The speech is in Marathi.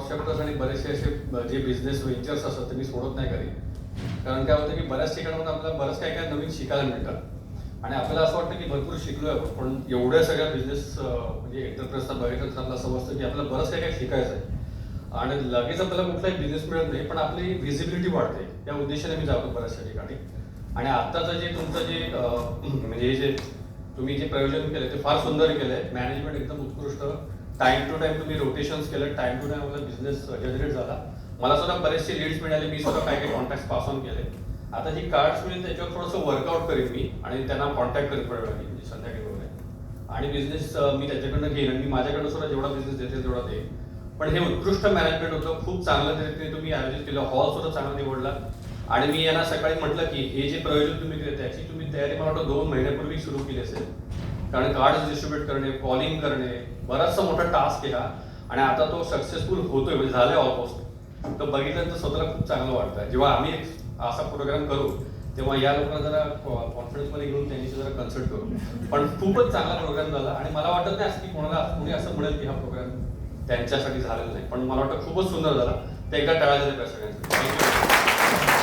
कॉन्सेप्टर्स आणि बरेचसे असे जे बिझनेस व्हेंचर्स असतात ते मी सोडत नाही कधी. कारण काय होतं की बऱ्याच ठिकाणाहून आपल्याला बरंच काय काय नवीन शिकायला मिळतं आणि आपल्याला असं वाटतं की भरपूर शिकलोय आपण, पण एवढ्या सगळ्या बिझनेस म्हणजे एंटरप्राइजचा बघितलं तर आपल्याला समजतं की आपल्याला बरंच काय काय शिकायचं आहे आणि लगेच आपल्याला कुठलाही बिझनेस मिळत नाही, पण आपली व्हिजिबिलिटी वाढते. त्या उद्देशाने मी जातो बऱ्याचशा ठिकाणी. आणि आत्ताचं जे तुमचं जे म्हणजे जे तुम्ही जे प्रयोजन केलं ते फार सुंदर केलंय. मॅनेजमेंट एकदम उत्कृष्ट. टाइम टू टाइम तुम्ही रोटेशन्स केलं, टाइम टू टाइम आपला बिझनेस जनरेट झाला. मला सुद्धा बरेचसे लीड्स मिळाले, मी सुद्धा काही काही कॉन्टॅक्ट पास ऑन केले. आता जी कार्ड्स मिळेल त्याच्यावर थोडंसं वर्कआउट करेन मी आणि त्यांना कॉन्टॅक्ट करेन वेळोवेळी, म्हणजे संध्याकाळी वगैरे. आणि बिझनेस मी त्याच्याकडनं घेईन आणि मी माझ्याकडनं सुद्धा जेवढा बिझनेस देते तेवढा देईन. पण हे उत्कृष्ट मॅनेजमेंट होतं, खूप चांगलं रीतीने तुम्ही आयोजित केलं, हॉल सुद्धा चांगला निवडला. आणि मी यांना सकाळी म्हटलं की हे जे प्रयोजन तुम्ही केलं त्याची तुम्ही तयारी मला वाटतं 2 महिन्यापूर्वी सुरू केली असेल. कारण कार्ड डिस्ट्रीब्युट करणे, कॉलिंग करणे, बराचसा मोठा टास्क केला आणि आता तो सक्सेसफुल होतोय, म्हणजे झालाय ऑलमोस्ट. तर बघितल्यानंतर स्वतःला खूप चांगलं वाटतं. जेव्हा आम्ही असा प्रोग्राम करू तेव्हा या लोकांना जरा कॉन्फिडन्समध्ये घेऊन त्यांची जरा कन्सल्ट करू. पण खूपच चांगला प्रोग्राम झाला आणि मला वाटत नाही असं की कोणी असं म्हणेल की हा प्रोग्राम त्यांच्यासाठी झालेला नाही. पण मला वाटतं खूपच सुंदर झाला. ते एकदा टाळा झाले सगळ्यांचं. थँक्यू.